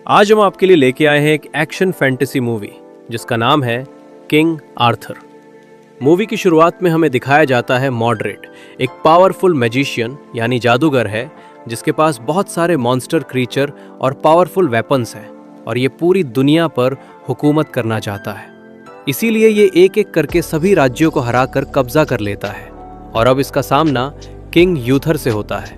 आज हम आपके लिए लेके आए हैं एक एक्शन फैंटेसी मूवी जिसका नाम है किंग आर्थर। मूवी की शुरुआत में हमें दिखाया जाता है मॉडरेट, एक पावरफुल मैजिशियन यानी जादूगर है जिसके पास बहुत सारे मॉन्स्टर क्रीचर और पावरफुल वेपन्स हैं और ये पूरी दुनिया पर हुकूमत करना चाहता है। इसीलिए ये एक एक करके सभी राज्यों को हराकर कब्जा कर लेता है और अब इसका सामना किंग यूथर से होता है।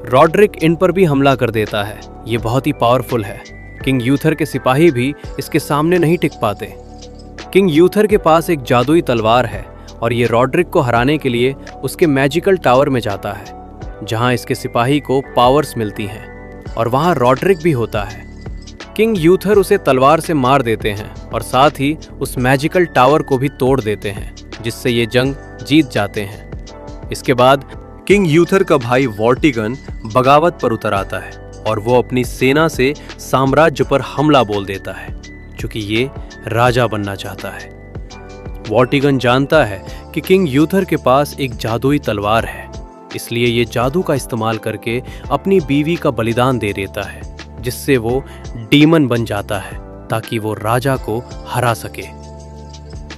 रॉड्रिक इन पर भी हमला कर देता है, ये बहुत ही पावरफुल है। किंग यूथर के सिपाही भी इसके सामने नहीं टिक पाते। किंग यूथर के पास एक जादुई तलवार है और ये रॉड्रिक को हराने के लिए उसके मैजिकल टावर में जाता है जहां इसके सिपाही को पावर्स मिलती हैं और वहां रॉड्रिक भी होता है। किंग यूथर उसे तलवार से मार देते हैं और साथ ही उस मैजिकल टावर को भी तोड़ देते हैं जिससे ये जंग जीत जाते हैं। इसके बाद किंग यूथर का भाई वॉर्टिगन बगावत पर उतर आता है और वो अपनी सेना से साम्राज्य पर हमला बोल देता है क्योंकि ये राजा बनना चाहता है। वॉर्टिगन जानता है कि किंग यूथर के पास एक जादुई तलवार है, इसलिए ये जादू का इस्तेमाल करके अपनी बीवी का बलिदान दे देता है जिससे वो डीमन बन जाता है ताकि वो राजा को हरा सके।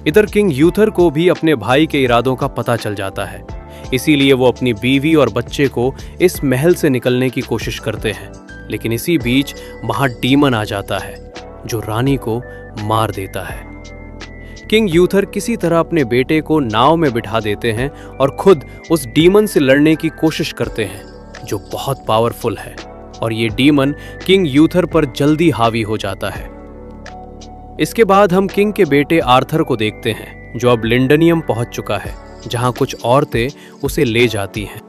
इधर किंग यूथर को भी अपने भाई के इरादों का पता चल जाता है, इसीलिए वो अपनी बीवी और बच्चे को इस महल से निकलने की कोशिश करते हैं। लेकिन इसी बीच वहां डीमन आ जाता है जो रानी को मार देता है। किंग यूथर किसी तरह अपने बेटे को नाव में बिठा देते हैं और खुद उस डीमन से लड़ने की कोशिश करते हैं जो बहुत पावरफुल है और ये डीमन किंग यूथर पर जल्दी हावी हो जाता है। इसके बाद हम किंग के बेटे आर्थर को देखते हैं जो अब लिंडनियम पहुंच चुका है जहां कुछ औरतें उसे ले जाती हैं।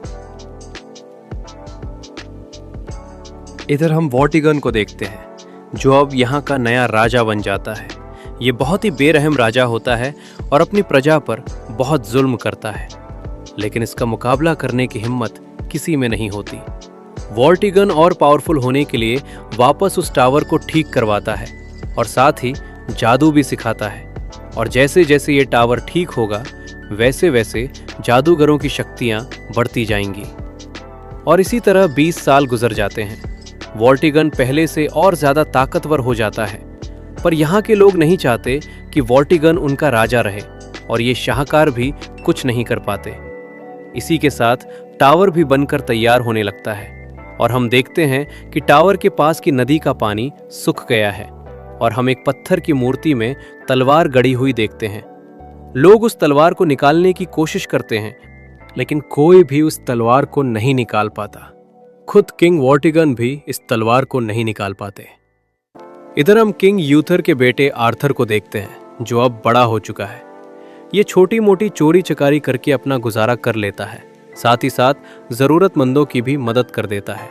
इधर हम वॉर्टिगन को देखते हैं जो अब यहाँ का नया राजा बन जाता है। ये बहुत ही बेरहम राजा होता है और अपनी प्रजा पर बहुत जुल्म करता है, लेकिन इसका मुकाबला करने की हिम्मत किसी में नहीं होती। वॉर्टिगन और पावरफुल होने के लिए वापस उस टावर को ठीक करवाता है और साथ ही जादू भी सिखाता है और जैसे जैसे ये टावर ठीक होगा वैसे वैसे जादूगरों की शक्तियां बढ़ती जाएंगी। और इसी तरह 20 साल गुजर जाते हैं। वॉर्टिगन पहले से और ज्यादा ताकतवर हो जाता है, पर यहाँ के लोग नहीं चाहते कि वॉर्टिगन उनका राजा रहे और ये शाहकार भी कुछ नहीं कर पाते। इसी के साथ टावर भी बनकर तैयार होने लगता है और हम देखते हैं कि टावर के पास की नदी का पानी सूख गया है और हम एक पत्थर की मूर्ति में तलवार गड़ी हुई देखते हैं। लोग उस तलवार को निकालने की कोशिश करते हैं लेकिन कोई भी उस तलवार को नहीं निकाल पाता। खुद किंग वॉर्टिगन भी इस तलवार को नहीं निकाल पाते। इधर हम किंग यूथर के बेटे आर्थर को देखते हैं जो अब बड़ा हो चुका है। ये छोटी मोटी चोरी चकारी करके अपना गुजारा कर लेता है, साथ ही साथ जरूरतमंदों की भी मदद कर देता है।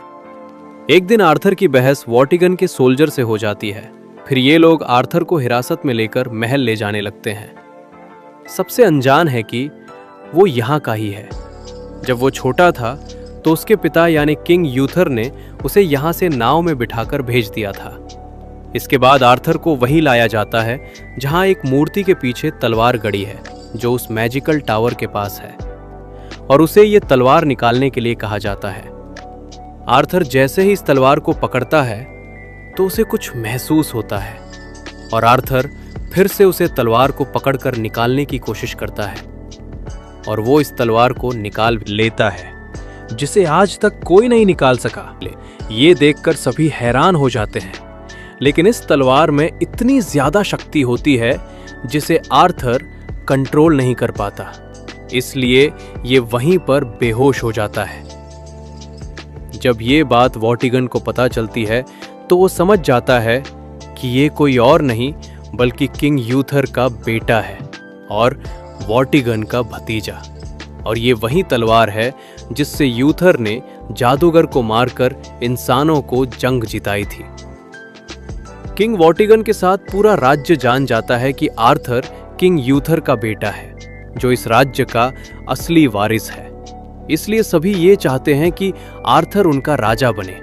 एक दिन आर्थर की बहस वॉर्टिगन के सोल्जर से हो जाती है। फिर ये लोग आर्थर को हिरासत में लेकर महल ले जाने लगते हैं। सबसे अनजान है कि वो यहाँ का ही है। जब वो छोटा था तो उसके पिता यानी किंग यूथर ने उसे यहाँ से नाव में बिठाकर भेज दिया था। इसके बाद आर्थर को वहीं लाया जाता है जहाँ एक मूर्ति के पीछे तलवार गड़ी है जो उस मैजिकल टावर के पास है और उसे ये तलवार निकालने के लिए कहा जाता है। आर्थर जैसे ही इस तलवार को पकड़ता है तो उसे कुछ महसूस होता है और आर्थर फिर से उसे तलवार को पकड़कर निकालने की कोशिश करता है और वो इस तलवार को निकाल लेता है जिसे आज तक कोई नहीं निकाल सका। ये देखकर सभी हैरान हो जाते हैं, लेकिन इस तलवार में इतनी ज्यादा शक्ति होती है जिसे आर्थर कंट्रोल नहीं कर पाता, इसलिए ये वहीं पर बेहोश हो जाता है। जब ये बात वॉर्टिगन को पता चलती है तो वो समझ जाता है कि ये कोई और नहीं बल्कि किंग यूथर का बेटा है और वॉर्टिगन का भतीजा, और ये वही तलवार है जिससे यूथर ने जादूगर को मारकर इंसानों को जंग जिताई थी। किंग वॉर्टिगन के साथ पूरा राज्य जान जाता है कि आर्थर किंग यूथर का बेटा है जो इस राज्य का असली वारिस है, इसलिए सभी ये चाहते हैं कि आर्थर उनका राजा बने।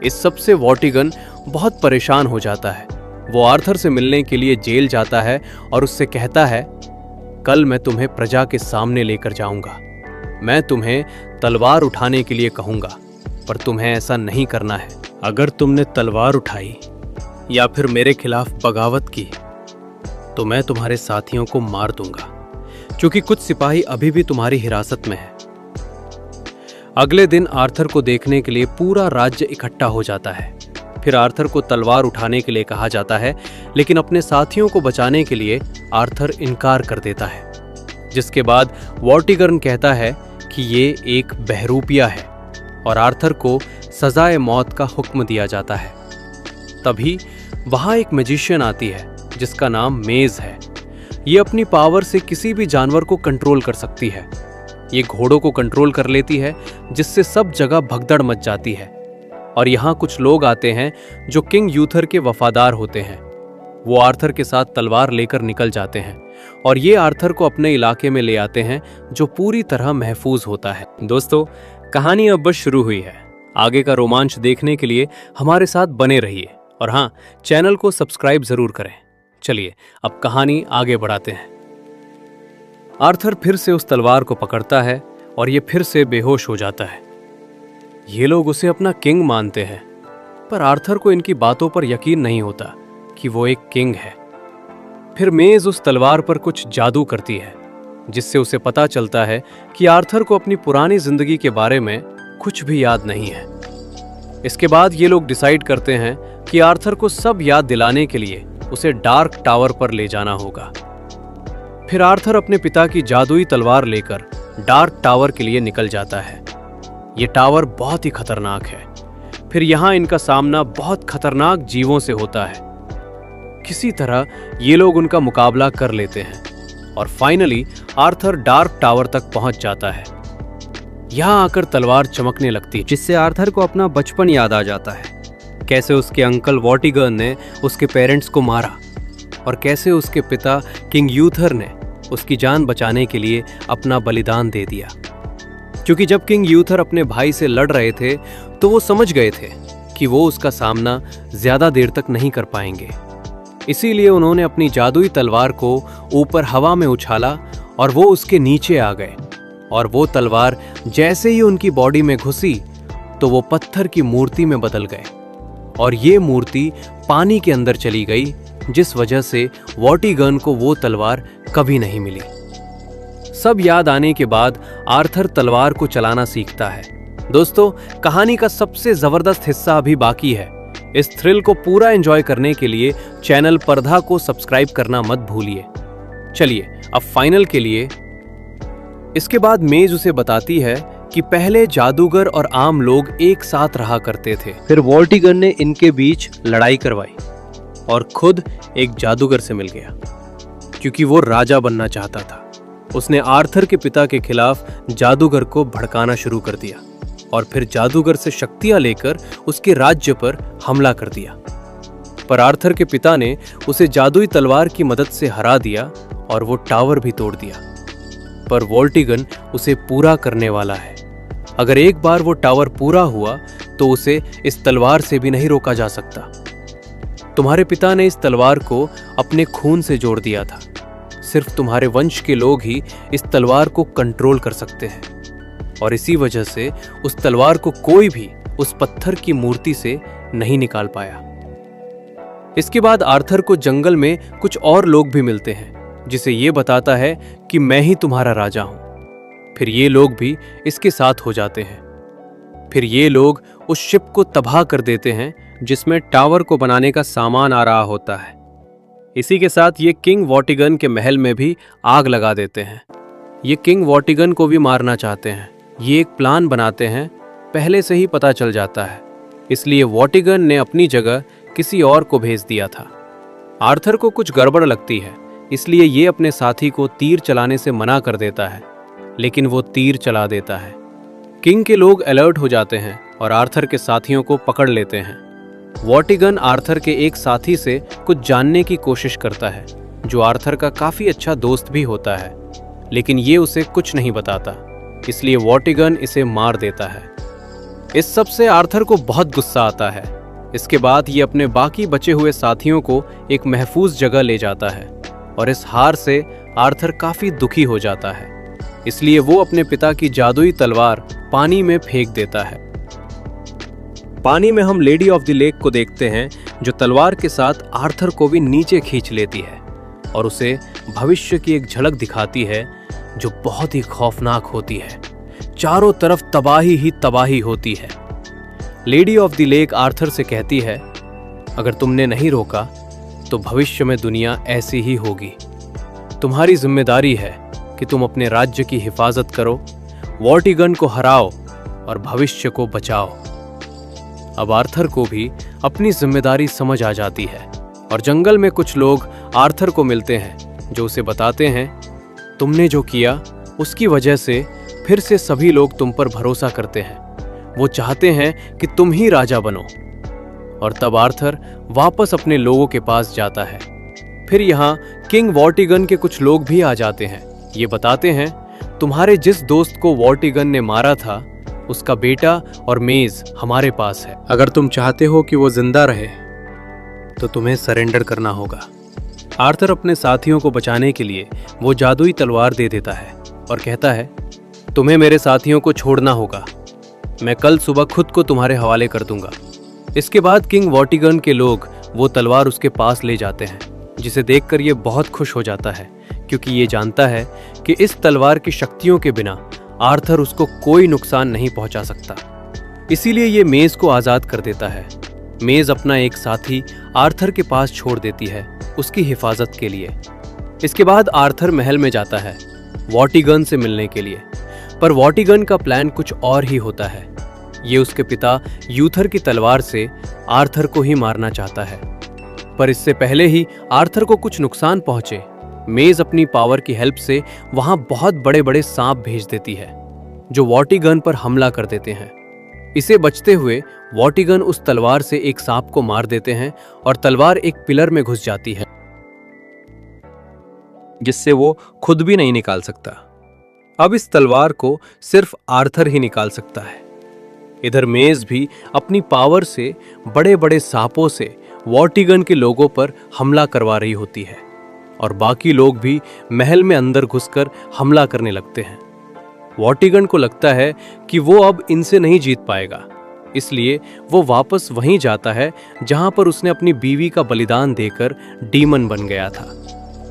इस सब से वॉर्टिगन बहुत परेशान हो जाता है। वो आर्थर से मिलने के लिए जेल जाता है और उससे कहता है, कल मैं तुम्हें प्रजा के सामने लेकर जाऊंगा। मैं तुम्हें तलवार उठाने के लिए कहूंगा, पर तुम्हें ऐसा नहीं करना है। अगर तुमने तलवार उठाई या फिर मेरे खिलाफ बगावत की तो मैं तुम्हारे साथियों को मार दूंगा, क्योंकि कुछ सिपाही अभी भी तुम्हारी हिरासत में हैं। अगले दिन आर्थर को देखने के लिए पूरा राज्य इकट्ठा हो जाता है। फिर आर्थर को तलवार उठाने के लिए कहा जाता है, लेकिन अपने साथियों को बचाने के लिए आर्थर इनकार कर देता है। जिसके बाद वॉर्टिगन कहता है कि ये एक बहरूपिया है और आर्थर को सजाए मौत का हुक्म दिया जाता है। तभी वहां एक मैजिशियन आती है जिसका नाम मेज है। ये अपनी पावर से किसी भी जानवर को कंट्रोल कर सकती है। ये घोड़ों को कंट्रोल कर लेती है, जिससे सब जगह भगदड़ मच जाती है। और यहाँ कुछ लोग आते हैं जो किंग यूथर के वफादार होते हैं। वो आर्थर के साथ तलवार लेकर निकल जाते हैं और ये आर्थर को अपने इलाके में ले आते हैं जो पूरी तरह महफूज होता है। दोस्तों, कहानी अब बस शुरू हुई है। आगे का रोमांच देखने के लिए हमारे साथ बने रहिए और हाँ, चैनल को सब्सक्राइब जरूर करें। चलिए अब कहानी आगे बढ़ाते हैं। आर्थर फिर से उस तलवार को पकड़ता है और ये फिर से बेहोश हो जाता है। ये लोग उसे अपना किंग मानते हैं, पर आर्थर को इनकी बातों पर यकीन नहीं होता कि वो एक किंग है। फिर मेज उस तलवार पर कुछ जादू करती है, जिससे उसे पता चलता है कि आर्थर को अपनी पुरानी जिंदगी के बारे में कुछ भी याद नहीं है। इसके बाद ये लोग डिसाइड करते हैं कि आर्थर को सब याद दिलाने के लिए उसे डार्क टावर पर ले जाना होगा। फिर आर्थर अपने पिता की जादुई तलवार लेकर डार्क टावर के लिए निकल जाता है। ये टावर बहुत ही खतरनाक है। फिर यहाँ इनका सामना बहुत खतरनाक जीवों से होता है। किसी तरह ये लोग उनका मुकाबला कर लेते हैं और फाइनली आर्थर डार्क टावर तक पहुंच जाता है। यहाँ आकर तलवार चमकने लगती है, जिससे आर्थर को अपना बचपन याद आ जाता है। कैसे उसके अंकल वॉर्टिगन ने उसके पेरेंट्स को मारा और कैसे उसके पिता किंग यूथर ने उसकी जान बचाने के लिए अपना बलिदान दे दिया। क्योंकि जब किंग यूथर अपने भाई से लड़ रहे थे तो वो समझ गए थे कि वो उसका सामना ज्यादा देर तक नहीं कर पाएंगे। इसीलिए उन्होंने अपनी जादुई तलवार को ऊपर हवा में उछाला और वो उसके नीचे आ गए। और वो तलवार जैसे ही उनकी बॉडी में घुसी तो वो पत्थर की मूर्ति में बदल गए और ये मूर्ति पानी के अंदर चली गई, जिस वजह से वॉर्टिगन को वो तलवार कभी नहीं मिली। सब याद आने के बाद आर्थर तलवार को चलाना सीखता है। दोस्तों, कहानी का सबसे जबरदस्त हिस्सा अभी बाकी है। इस थ्रिल को पूरा एंजॉय करने के लिए चैनल पर्दा को सब्सक्राइब करना मत भूलिए। चलिए अब फाइनल के लिए। इसके बाद मेज उसे बताती है कि पहले जादूगर और आम लोग एक साथ रहा करते थे। फिर वॉर्टिगन ने इनके बीच लड़ाई करवाई और खुद एक जादूगर से मिल गया, क्योंकि वो राजा बनना चाहता था। उसने आर्थर के पिता के खिलाफ जादूगर को भड़काना शुरू कर दिया और फिर जादूगर से शक्तियां लेकर उसके राज्य पर हमला कर दिया। पर आर्थर के पिता ने उसे जादुई तलवार की मदद से हरा दिया और वो टावर भी तोड़ दिया। पर वॉर्टिगन उसे पूरा करने वाला है। अगर एक बार वो टावर पूरा हुआ तो उसे इस तलवार से भी नहीं रोका जा सकता। तुम्हारे पिता ने इस तलवार को अपने खून से जोड़ दिया था। सिर्फ तुम्हारे वंश के लोग ही इस तलवार को कंट्रोल कर सकते हैं और इसी वजह से उस तलवार को कोई भी उस पत्थर की मूर्ति से नहीं निकाल पाया। इसके बाद आर्थर को जंगल में कुछ और लोग भी मिलते हैं, जिसे ये बताता है कि मैं ही तुम्हारा राजा हूं। फिर ये लोग भी इसके साथ हो जाते हैं। फिर ये लोग उस शिप को तबाह कर देते हैं जिसमें टावर को बनाने का सामान आ रहा होता है। इसी के साथ ये किंग वॉर्टिगन के महल में भी आग लगा देते हैं। ये किंग वॉर्टिगन को भी मारना चाहते हैं। ये एक प्लान बनाते हैं, पहले से ही पता चल जाता है। इसलिए वॉर्टिगन ने अपनी जगह किसी और को भेज दिया था। आर्थर को कुछ गड़बड़ लगती है, इसलिए ये अपने साथी को तीर चलाने से मना कर देता है, लेकिन वो तीर चला देता है। किंग के लोग अलर्ट हो जाते हैं और आर्थर के साथियों को पकड़ लेते हैं। वॉर्टिगन आर्थर के एक साथी से कुछ जानने की कोशिश करता है, जो आर्थर का काफी अच्छा दोस्त भी होता है, लेकिन ये उसे कुछ नहीं बताता। इसलिए वॉर्टिगन इसे मार देता है। इस सब से आर्थर को बहुत गुस्सा आता है। इसके बाद ये अपने बाकी बचे हुए साथियों को एक महफूज जगह ले जाता है और इस हार से आर्थर काफी दुखी हो जाता है। इसलिए वो अपने पिता की जादुई तलवार पानी में फेंक देता है। पानी में हम लेडी ऑफ द लेक को देखते हैं जो तलवार के साथ आर्थर को भी नीचे खींच लेती है और उसे भविष्य की एक झलक दिखाती है जो बहुत ही खौफनाक होती है। चारों तरफ तबाही ही तबाही होती है। Lady of the lake Arthur से कहती है, अगर तुमने नहीं रोका तो भविष्य में दुनिया ऐसी ही होगी। तुम्हारी जिम्मेदारी है कि तुम अपने राज्य की हिफाजत करो, वॉर्टिगन को हराओ और भविष्य को बचाओ। अब आर्थर को भी अपनी जिम्मेदारी समझ आ जाती है और जंगल में कुछ लोग आर्थर को मिलते हैं जो उसे बताते हैं, तुमने जो किया उसकी वजह से फिर से सभी लोग तुम पर भरोसा करते हैं। वो चाहते हैं कि तुम ही राजा बनो। और तब आर्थर वापस अपने लोगों के पास जाता है। फिर यहाँ किंग वॉर्टिगन के कुछ लोग भी आ जाते हैं। ये बताते हैं, तुम्हारे जिस दोस्त को वॉर्टिगन ने मारा था उसका बेटा और मेज हमारे पास है। अगर तुम चाहते हो कि वो जिंदा रहे तो तुम्हें सरेंडर करना होगा। आर्थर अपने साथियों को बचाने के लिए वो जादुई तलवार दे देता है और कहता है, तुम्हें मेरे साथियों को छोड़ना होगा। मैं कल सुबह खुद को तुम्हारे हवाले कर दूंगा। इसके बाद किंग वॉर्टिगन के लोग वो तलवार उसके पास ले जाते हैं, जिसे देखकर ये बहुत खुश हो जाता है क्योंकि ये जानता है कि इस तलवार की शक्तियों के बिना आर्थर उसको कोई नुकसान नहीं पहुंचा सकता। इसीलिए ये मेज को आजाद कर देता है। मेज अपना एक साथी आर्थर के पास छोड़ देती है उसकी हिफाजत के लिए। इसके बाद आर्थर महल में जाता है वॉर्टिगन से मिलने के लिए, पर वॉर्टिगन का प्लान कुछ और ही होता है। ये उसके पिता यूथर की तलवार से आर्थर को ही मारना चाहता है, पर इससे पहले ही आर्थर को कुछ नुकसान पहुंचे, मेज अपनी पावर की हेल्प से वहां बहुत बड़े बड़े सांप भेज देती है जो वॉर्टिगन पर हमला कर देते हैं। इसे बचते हुए वॉर्टिगन उस तलवार से एक सांप को मार देते हैं और तलवार एक पिलर में घुस जाती है जिससे वो खुद भी नहीं निकाल सकता। अब इस तलवार को सिर्फ आर्थर ही निकाल सकता है। इधर मेज भी अपनी पावर से बड़े बड़े सांपों से वॉर्टिगन के लोगों पर हमला करवा रही होती है और बाकी लोग भी महल में अंदर घुसकर हमला करने लगते हैं। वॉर्टिगन को लगता है कि वो अब इनसे नहीं जीत पाएगा, इसलिए वो वापस वहीं जाता है जहां पर उसने अपनी बीवी का बलिदान देकर डीमन बन गया था।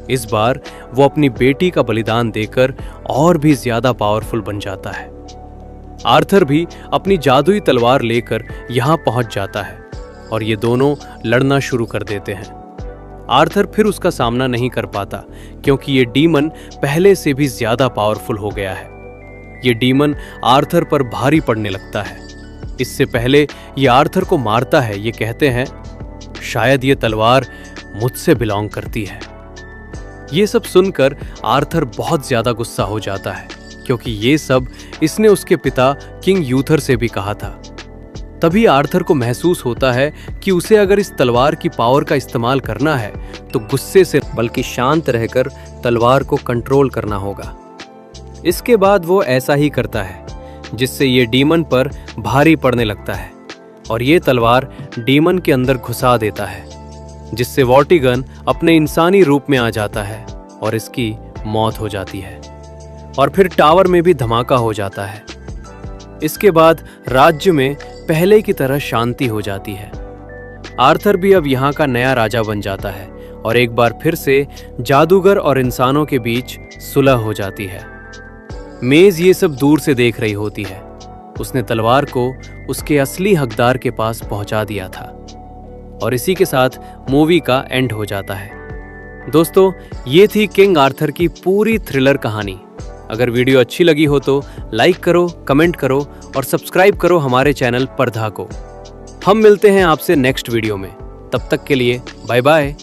इस बार वो अपनी बेटी का बलिदान देकर और भी ज्यादा पावरफुल बन जाता है। आर्थर भी अपनी जादुई तलवार लेकर यहां पहुंच जाता है और ये दोनों लड़ना शुरू कर देते हैं। आर्थर फिर उसका सामना नहीं कर पाता क्योंकि ये डीमन पहले से भी ज्यादा पावरफुल हो गया है। ये डीमन आर्थर पर भारी पड़ने लगता है। इससे पहले ये आर्थर को मारता है, ये कहते हैं, शायद ये तलवार मुझसे बिलोंग करती है। ये सब सुनकर आर्थर बहुत ज्यादा गुस्सा हो जाता है क्योंकि ये सब इसने उसके पिता किंग यूथर से भी कहा था। तभी आर्थर को महसूस होता है कि उसे अगर इस तलवार की पावर का इस्तेमाल करना है तो गुस्से से बल्कि शांत रहकर तलवार को कंट्रोल करना होगा। इसके बाद वो ऐसा ही करता है जिससे ये डीमन पर भारी पड़ने लगता है और ये तलवार डीमन के अंदर घुसा देता है, जिससे वॉर्टिगन अपने इंसानी रूप में आ जाता है और इसकी मौत हो जाती है। और फिर टावर में भी धमाका हो जाता है। इसके बाद राज्य में पहले की तरह शांति हो जाती है। आर्थर भी अब यहाँ का नया राजा बन जाता है और एक बार फिर से जादूगर और इंसानों के बीच सुलह हो जाती है। मेज ये सब दूर से देख रही होती है। उसने तलवार को उसके असली हकदार के पास पहुंचा दिया था। और इसी के साथ मूवी का एंड हो जाता है। दोस्तों, ये थी किंग आर्थर की पूरी थ्रिलर कहानी। अगर वीडियो अच्छी लगी हो तो लाइक करो, कमेंट करो और सब्सक्राइब करो हमारे चैनल पर्धा को। हम मिलते हैं आपसे नेक्स्ट वीडियो में। तब तक के लिए बाय बाय।